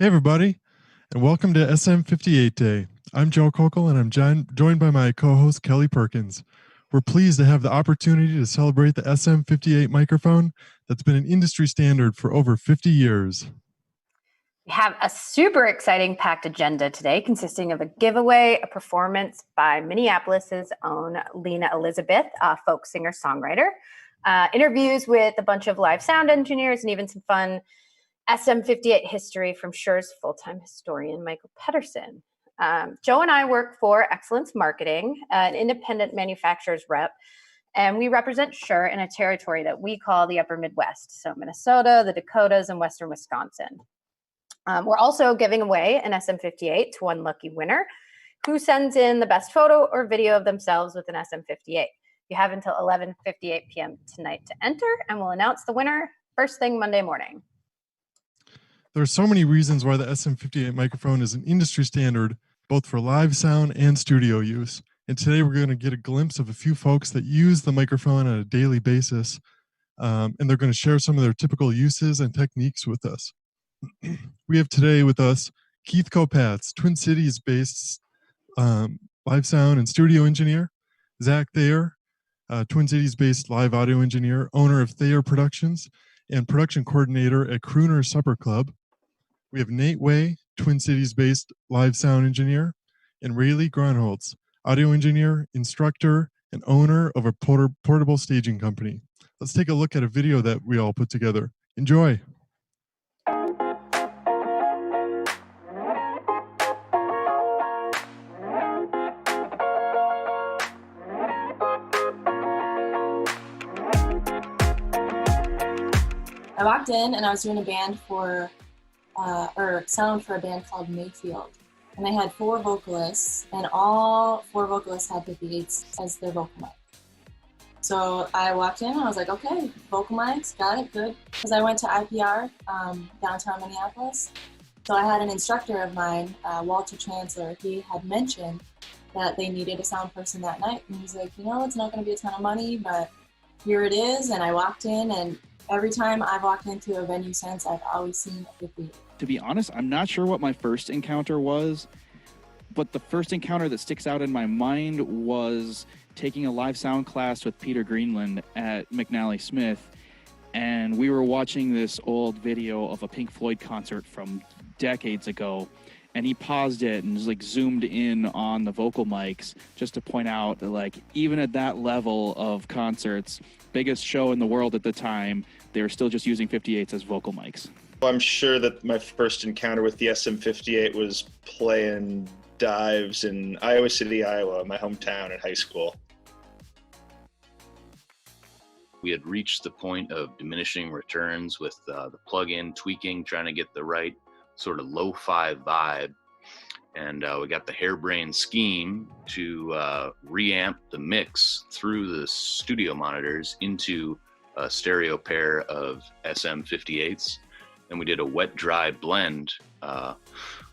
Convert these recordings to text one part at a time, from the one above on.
Hey, everybody, and welcome to SM58 Day. I'm Joe Kokel, and I'm joined by my co host, Kelly Perkins. We're pleased to have the opportunity to celebrate the SM58 microphone that's been an industry standard for over 50 years. We have a super exciting packed agenda today consisting of a giveaway, a performance by Minneapolis's own Lena Elizabeth, a folk singer-songwriter, interviews with a bunch of live sound engineers, and even some fun SM58 history from Sure's full-time historian, Michael Pedersen. Joe and I work for Excellence Marketing, an independent manufacturer's rep, and we represent Sure in a territory that we call the Upper Midwest, so Minnesota, the Dakotas, and Western Wisconsin. We're also giving away an SM58 to one lucky winner who sends in the best photo or video of themselves with an SM58. You have until 11:58 p.m. tonight to enter, and we'll announce the winner first thing Monday morning. There are so many reasons why the SM58 microphone is an industry standard, both for live sound and studio use. And today we're going to get a glimpse of a few folks that use the microphone on a daily basis, and they're going to share some of their typical uses and techniques with us. We have today with us Keith Kopatz, Twin Cities-based live sound and studio engineer, Zach Thayer, Twin Cities-based live audio engineer, owner of Thayer Productions, and production coordinator at Crooner Supper Club. We have Nate Way, Twin Cities-based live sound engineer, and Rayleigh Gronholtz, audio engineer, instructor, and owner of a portable staging company. Let's take a look at a video that we all put together. Enjoy. I walked in and I was doing a band sound for a band called Mayfield. And they had 4 vocalists, and all 4 vocalists had 58s as their vocal mic. So I walked in and I was like, okay, vocal mics, got it, good. Because I went to IPR, downtown Minneapolis. So I had an instructor of mine, Walter Chancellor, he had mentioned that they needed a sound person that night. And he's like, it's not gonna be a ton of money, but here it is. And I walked in, and every time I've walked into a venue since, I've always seen a 58. To be honest, I'm not sure what my first encounter was, but the first encounter that sticks out in my mind was taking a live sound class with Peter Greenland at McNally Smith, and we were watching this old video of a Pink Floyd concert from decades ago, and he paused it and just zoomed in on the vocal mics just to point out that even at that level of concerts, biggest show in the world at the time, they were still just using 58s as vocal mics. I'm sure that my first encounter with the SM58 was playing dives in Iowa City, Iowa, my hometown in high school. We had reached the point of diminishing returns with the plug-in tweaking, trying to get the right sort of lo-fi vibe. And we got the harebrained scheme to reamp the mix through the studio monitors into a stereo pair of SM58s. And we did a wet-dry blend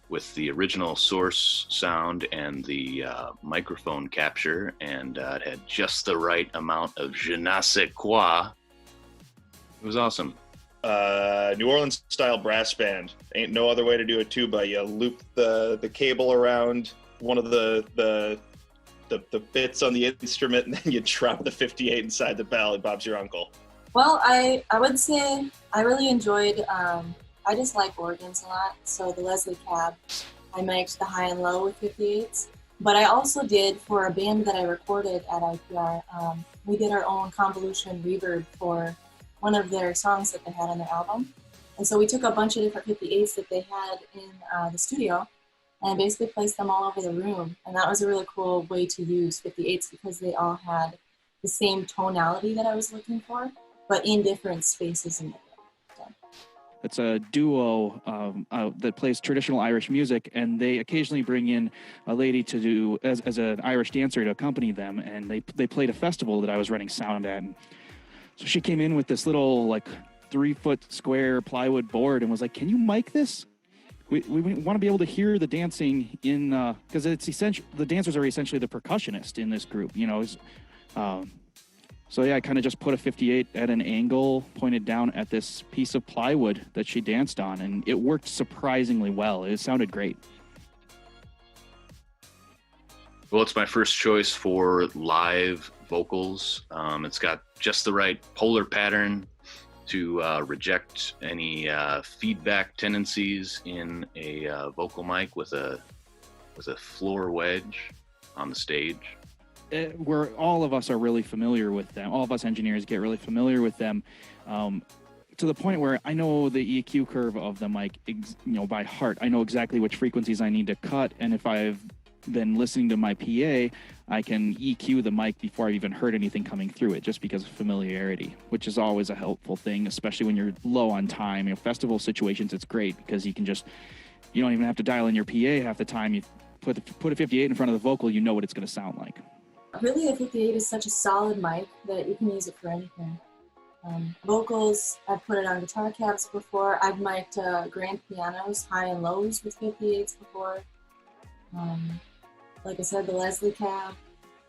with the original source sound and the microphone capture, and it had just the right amount of je ne sais quoi. It was awesome. New Orleans style brass band. Ain't no other way to do a tuba. You loop the cable around one of the bits on the instrument, and then you drop the 58 inside the bell, and Bob's your uncle. Well, I would say I really enjoyed, I just like organs a lot. So the Leslie Cab, I mixed the high and low with 58s. But I also did, for a band that I recorded at IPR, we did our own convolution reverb for one of their songs that they had on their album. And so we took a bunch of different 58s that they had in the studio and basically placed them all over the room. And that was a really cool way to use 58s because they all had the same tonality that I was looking for, but in different spaces in the room. So. It's a duo that plays traditional Irish music, and they occasionally bring in a lady to do as an Irish dancer to accompany them. And they played a festival that I was running sound at. And so she came in with this little 3-foot square plywood board and was like, "Can you mic this? We want to be able to hear the dancing in because it's essential. The dancers are essentially the percussionist in this group, So yeah, I kind of just put a 58 at an angle, pointed down at this piece of plywood that she danced on, and it worked surprisingly well. It sounded great. Well, it's my first choice for live vocals. It's got just the right polar pattern to reject any feedback tendencies in a vocal mic with a floor wedge on the stage. Where all of us are really familiar with them. All of us engineers get really familiar with them, to the point where I know the EQ curve of the mic, by heart. I know exactly which frequencies I need to cut, and if I've been listening to my PA, I can EQ the mic before I've even heard anything coming through it, just because of familiarity, which is always a helpful thing, especially when you're low on time. Festival situations, it's great because you don't even have to dial in your PA half the time. You put a 58 in front of the vocal, you know what it's going to sound like. Really, a 58 is such a solid mic that you can use it for anything. Vocals, I've put it on guitar cabs before. I've mic'd grand pianos, high and lows with 58s before. Like I said, the Leslie cab,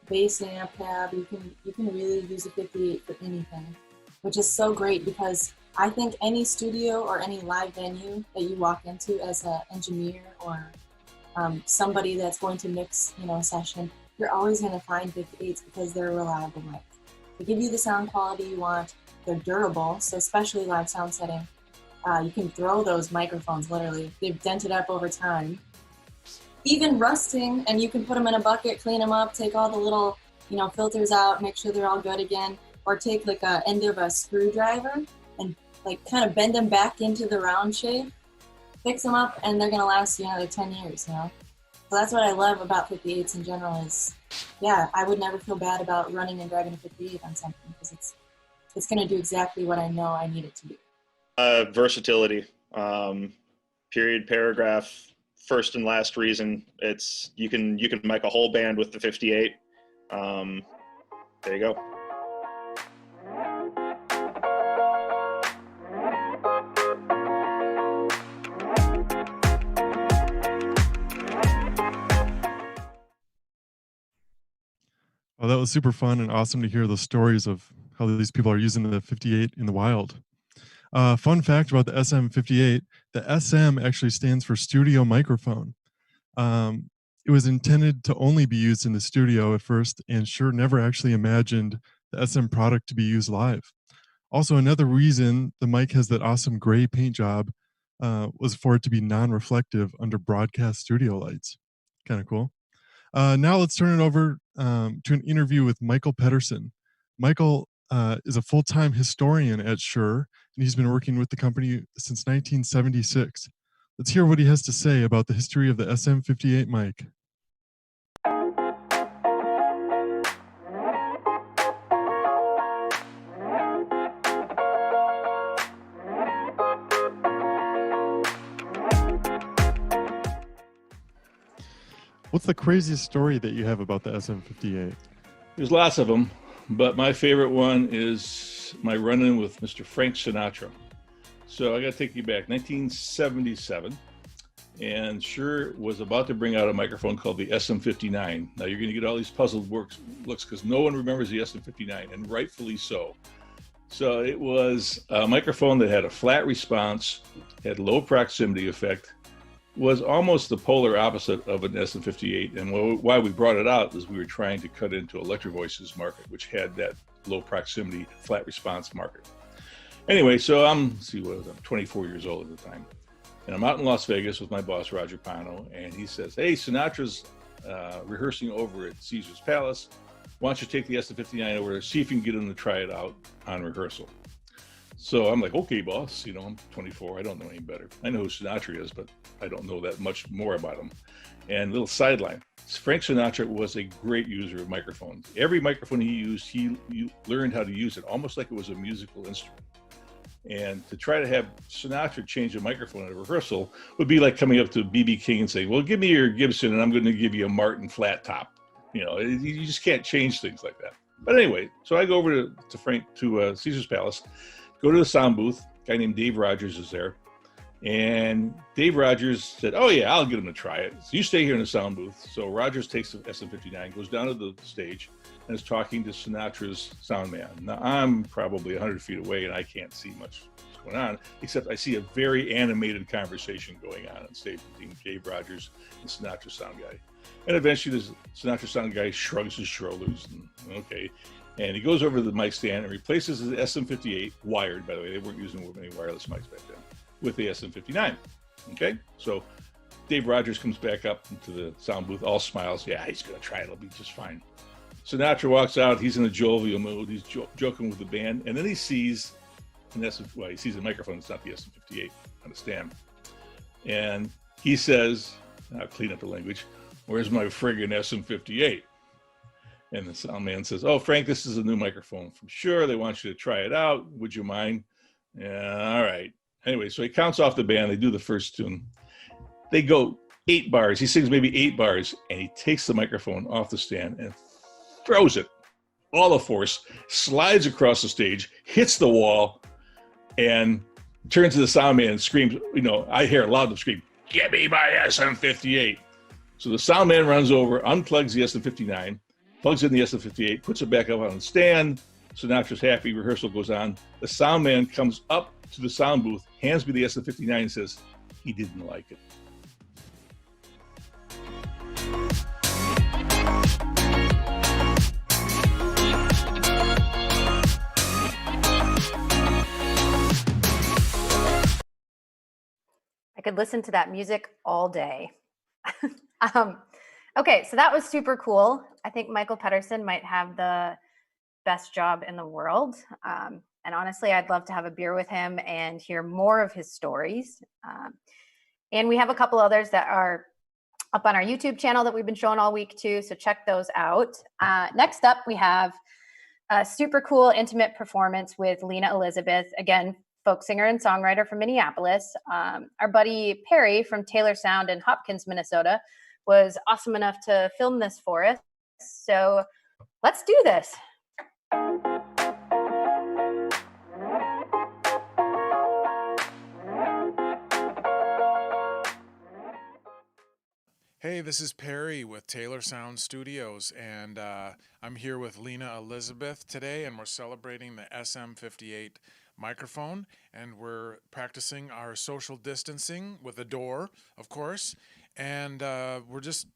bass amp cab, you can really use a 58 for anything, which is so great because I think any studio or any live venue that you walk into as an engineer or somebody that's going to mix, a session, you're always going to find 58s because they're a reliable mic. They give you the sound quality you want. They're durable, so especially live sound setting, you can throw those microphones literally. They've dented up over time. Even rusting, and you can put them in a bucket, clean them up, take all the little, filters out, make sure they're all good again, or take like a end of a screwdriver and like kind of bend them back into the round shape, fix them up, and they're gonna last you another 10 years, So that's what I love about 58s in general is, I would never feel bad about running and driving a 58 on something because it's gonna do exactly what I know I need it to do. Versatility, period, paragraph, first and last reason. It's you can mic a whole band with the 58. There you go. Oh, that was super fun and awesome to hear the stories of how these people are using the 58 in the wild. Fun fact about the SM58, the SM actually stands for studio microphone. It was intended to only be used in the studio at first, and Shure never actually imagined the SM product to be used live. Also, another reason the mic has that awesome gray paint job was for it to be non-reflective under broadcast studio lights. Kind of cool. Now let's turn it over to an interview with Michael Pedersen. Michael is a full-time historian at Shure, and he's been working with the company since 1976. Let's hear what he has to say about the history of the SM58 mic. What's the craziest story that you have about the SM58? There's lots of them, but my favorite one is my run-in with Mr. Frank Sinatra. So I got to take you back, 1977, and Shure was about to bring out a microphone called the SM59. Now you're going to get all these puzzled looks because no one remembers the SM59, and rightfully so. So it was a microphone that had a flat response, had low proximity effect, was almost the polar opposite of an SM58. And why we brought it out is we were trying to cut into Electro Voice's market, which had that low proximity, flat response market. Anyway, so I'm 24 years old at the time. And I'm out in Las Vegas with my boss, Roger Pano, and he says, hey, Sinatra's rehearsing over at Caesar's Palace. Why don't you take the SM59 over there, see if you can get him to try it out on rehearsal. So I'm like, okay, boss, I'm 24, I don't know any better. I know who Sinatra is, but I don't know that much more about him. And little sideline, Frank Sinatra was a great user of microphones. Every microphone he used, he learned how to use it, almost like it was a musical instrument. And to try to have Sinatra change a microphone at a rehearsal would be like coming up to B.B. King and saying, well, give me your Gibson and I'm going to give you a Martin flat top. You just can't change things like that. But anyway, so I go over to Caesar's Palace, go to the sound booth. A guy named Dave Rogers is there. And Dave Rogers said, "Oh yeah, I'll get him to try it. So you stay here in the sound booth." So Rogers takes the SM59, goes down to the stage, and is talking to Sinatra's sound man. Now I'm probably 100 feet away, and I can't see much what's going on, except I see a very animated conversation going on stage between Dave Rogers and Sinatra's sound guy. And eventually, the Sinatra sound guy shrugs his shoulders, and okay. And he goes over to the mic stand and replaces his SM58, wired, by the way. They weren't using any wireless mics back then, with the SM59. Okay, so Dave Rogers comes back up into the sound booth, all smiles. Yeah, he's going to try it. It'll be just fine. Sinatra walks out. He's in a jovial mood. He's joking with the band. And then he sees he sees a microphone. It's not the SM58 on the stand. And he says, I'll clean up the language, "Where's my friggin' SM58? And the sound man says, "Oh, Frank, this is a new microphone from Shure. They want you to try it out. Would you mind?" "Yeah, all right." Anyway, so he counts off the band. They do the first tune. They go 8 bars. He sings maybe 8 bars, and he takes the microphone off the stand and throws it, all the force, slides across the stage, hits the wall, and turns to the sound man and screams, I hear a loud scream, "Give me my SM58. So the sound man runs over, unplugs the SM59, plugs in the SM58, puts it back up on the stand. Sinatra's happy, rehearsal goes on. The sound man comes up to the sound booth, hands me the SM59 and says, he didn't like it. I could listen to that music all day. Okay, so that was super cool. I think Michael Pedersen might have the best job in the world. And honestly, I'd love to have a beer with him and hear more of his stories. And we have a couple others that are up on our YouTube channel that we've been showing all week too, so check those out. Next up, we have a super cool intimate performance with Lena Elizabeth, again, folk singer and songwriter from Minneapolis. Our buddy Perry from Taylor Sound in Hopkins, Minnesota, was awesome enough to film this for us. So let's do this. Hey, this is Perry with Taylor Sound Studios, and I'm here with Lena Elizabeth today, and we're celebrating the SM58 microphone, and we're practicing our social distancing with a door, of course, and we're just,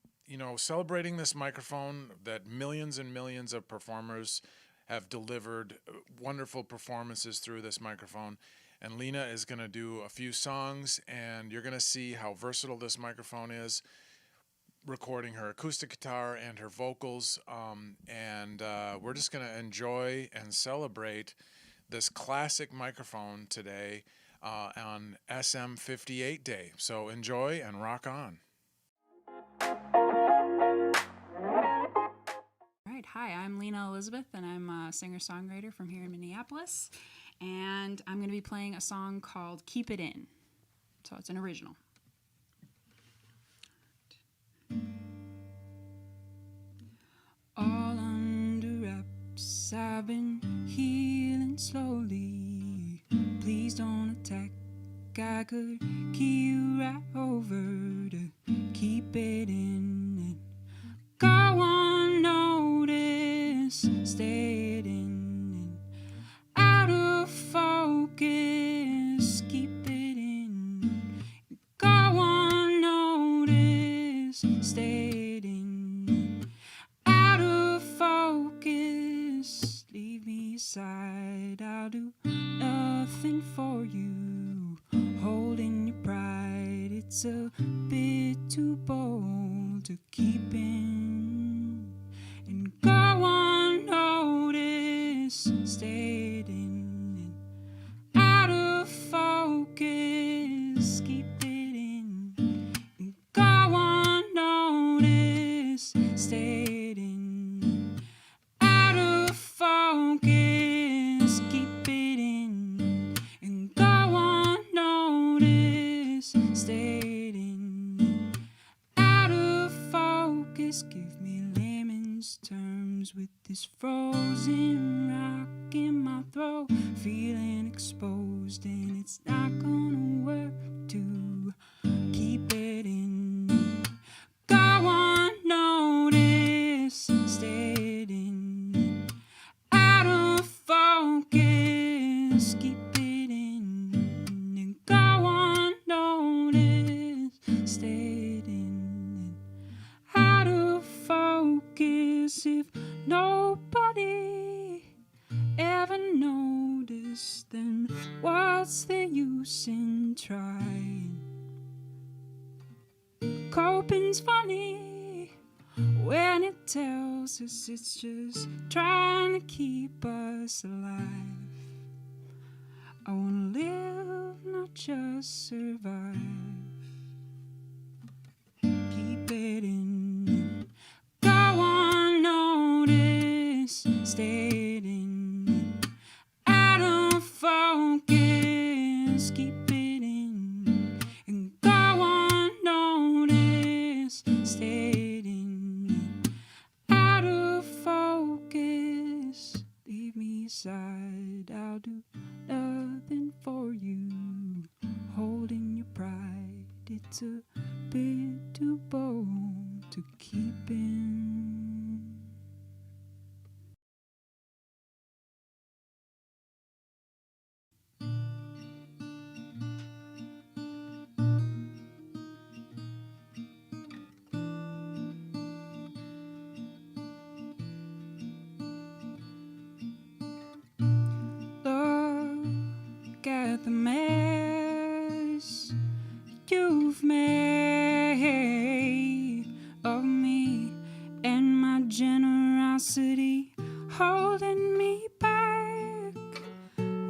celebrating this microphone that millions and millions of performers have delivered wonderful performances through this microphone. And Lena is going to do a few songs, and you're going to see how versatile this microphone is, recording her acoustic guitar and her vocals, and we're just going to enjoy and celebrate this classic microphone today on SM58 Day. So enjoy and rock on. All right, hi, I'm Lena Elizabeth, and I'm a singer-songwriter from here in Minneapolis, and I'm going to be playing a song called Keep It In. So it's an original. All under wraps, I've been healing slowly. Please don't attack, I could key right over to keep it in. And go on, notice, stay it in. And out of focus, keep it in. Go on, notice, stay it in. Focus, leave me aside. I'll do nothing for you. Holding your pride, it's a bit too bold to keep in. And go on, notice, stay in. And out of focus, keep it in. And go on, notice, stay in. Focus, keep it in, and go on, notice, stay in. Out of focus, give me layman's terms with this frozen rock in my throat, feeling exposed, and it's not gonna work to What's the use in trying? Coping's funny when it tells us it's just trying to keep us alive. I wanna live, not just survive. Keep it in, go on notice, stayed in, out of focus. Keep it in, and go on notice, stayed in, out of focus. Leave me aside, I'll do nothing for you. Holding your pride, it's a bit too bold to keep in. Look at the mess you've made of me and my generosity holding me back,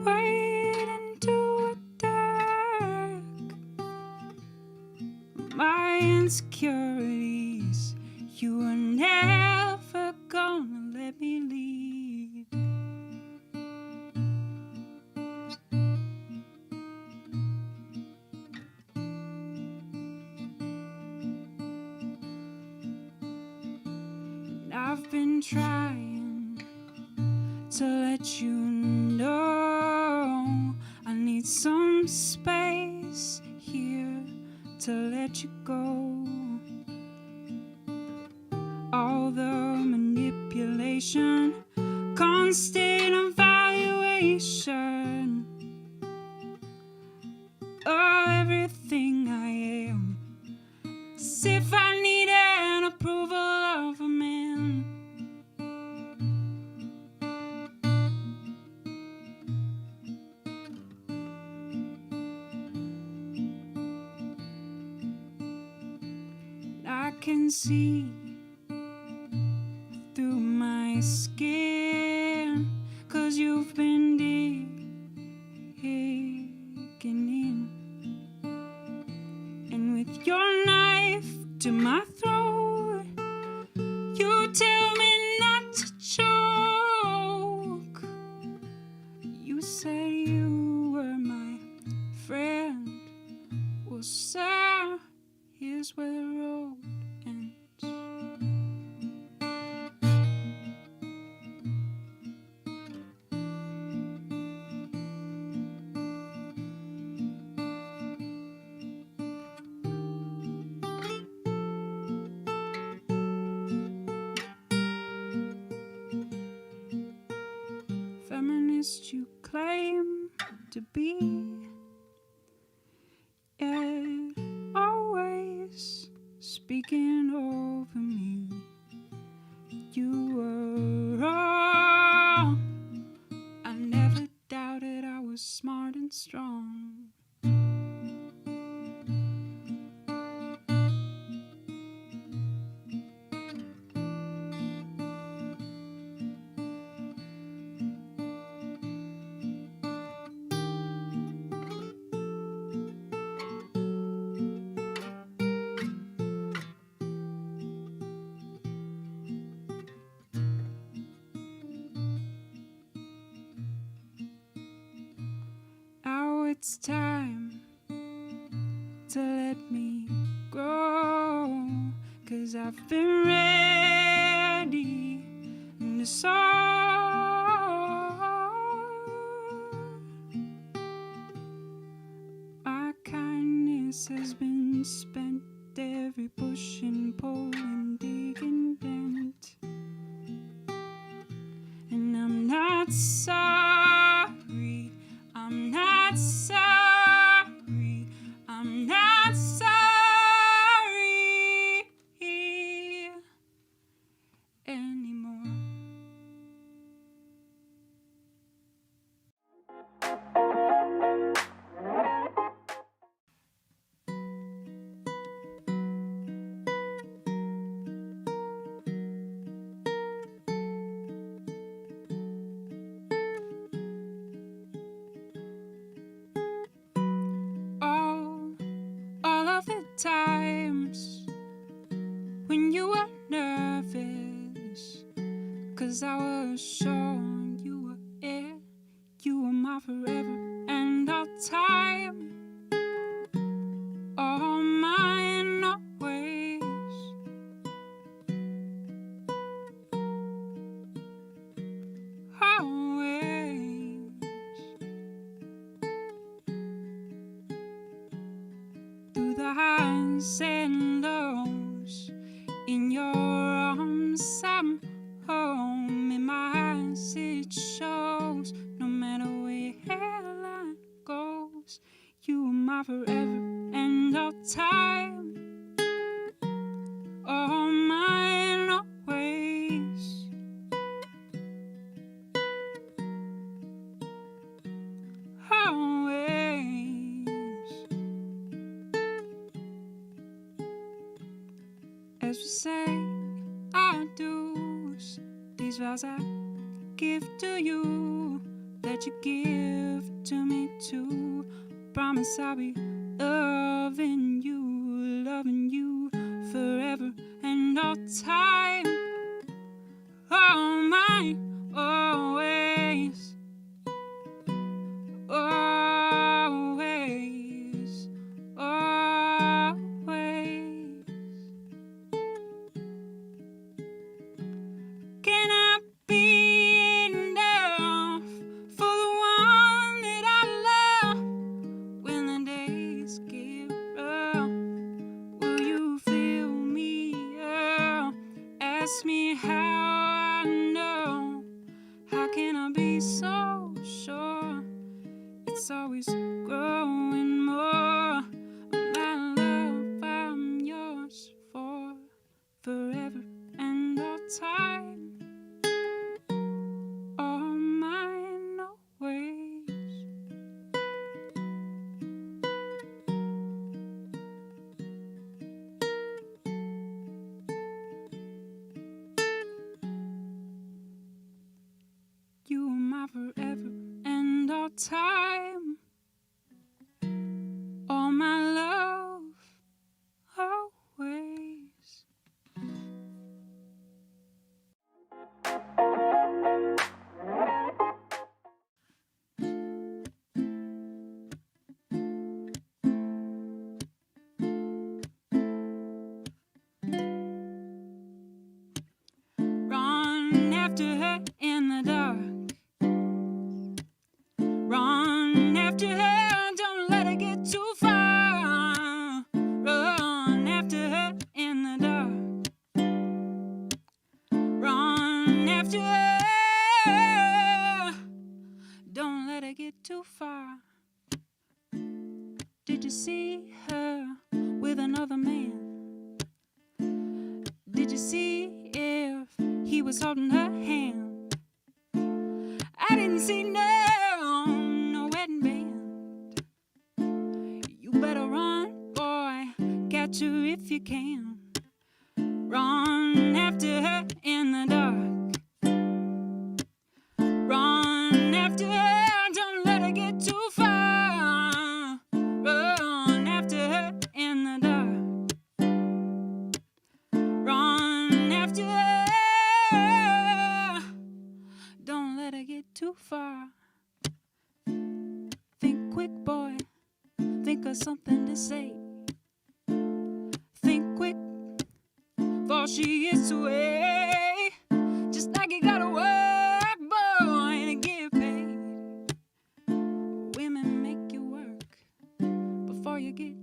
waiting to attack my insecurities. You were never gonna let me lead. I've been trying to let you know I need some space here to let you go. All the manipulation, constant evaluation of everything I am, as if I needed approval of a man. I can see through my skin, 'cause you've been digging in, and with your knife to my throat, you tell me not to choke. You said you were my friend. Well, sir, here's where the road ends. Feminist you claim to be, yet always speaking over me. You were wrong. I never doubted I was smart and strong. Now it's time to let me grow, 'cause I've been ready to my kindness has been spent, every push and pull and dig and bent, and I'm not sorry, I'm not sorry, I'm not sorry anymore. times when you were nervous, 'cause I was sure you were it. You were my forever and all time, all mine always. Always. Through the highs and lows, in your arms I'm home. In my eyes it shows, no matter where your line goes, you are my forever and all time, all mine always. Always. As we say our dues, these vows I give to you, that you give to me too. Promise I'll be loving you forever and all time, all mine always. Always, always. Can I be enough for the one that I love? When the days get rough, will you fill me up? Ask me how I know. How can I be so sure? It's always growing more. My love, I'm yours for forever and all time, all mine always. You are my forever and all time, all my love, always. Run after her in the dark. Run after her, don't let her get too far. Run after her in the dark. Run after her, don't let her get too far. Did you see her with another man? Did you see if he was holding her hand? I didn't see no wedding band. You better run, boy, catch her if you can. Run after her in the dark. Run after her, don't let her get too far. Run after her in the dark. Run after her, don't let her get too far. Think quick, boy, think of something to say. Think quick, for she is away. Just like you gotta work, boy, to get paid. Women make you work before you get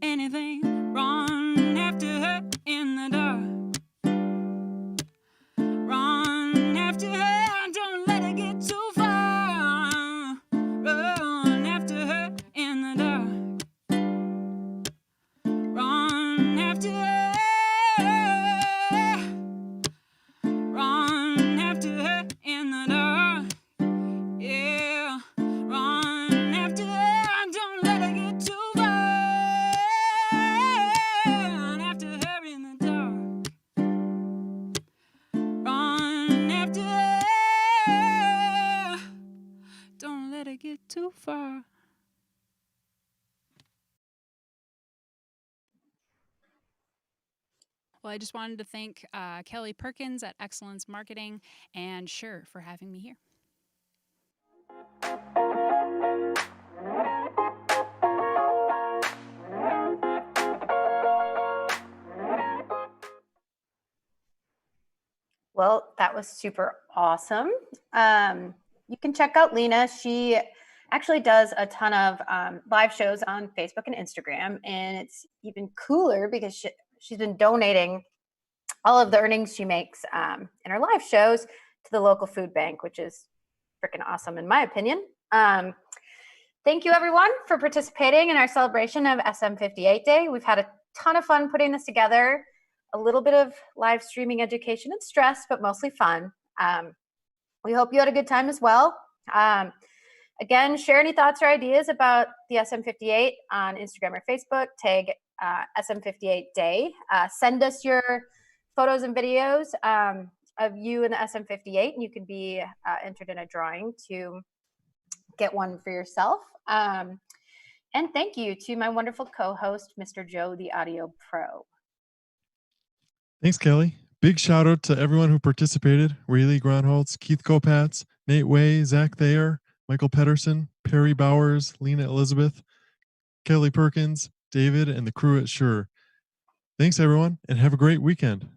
anything. Run after her in the dark. Run after her, don't let her get too far. Run after her in the dark. Run after her, Well, I just wanted to thank Kelly Perkins at Excellence Marketing and Shure for having me here. Well, that was super awesome. You can check out Lena. She actually does a ton of live shows on Facebook and Instagram. And it's even cooler because she's been donating all of the earnings she makes in her live shows to the local food bank, which is freaking awesome in my opinion. Thank you everyone for participating in our celebration of SM58 Day. We've had a ton of fun putting this together. A little bit of live streaming education and stress, but mostly fun. We hope you had a good time as well. Again, share any thoughts or ideas about the SM58 on Instagram or Facebook. Tag SM58 Day. Send us your photos and videos of you in the SM58, and you can be entered in a drawing to get one for yourself. And thank you to my wonderful co-host, Mr. Joe, the Audio Pro. Thanks, Kelly. Big shout out to everyone who participated. Rayleigh Gronholtz, Keith Kopatz, Nate Way, Zach Thayer, Michael Pedersen, Perry Bowers, Lena Elizabeth, Kelly Perkins, David, and the crew at Shure. Thanks, everyone, and have a great weekend.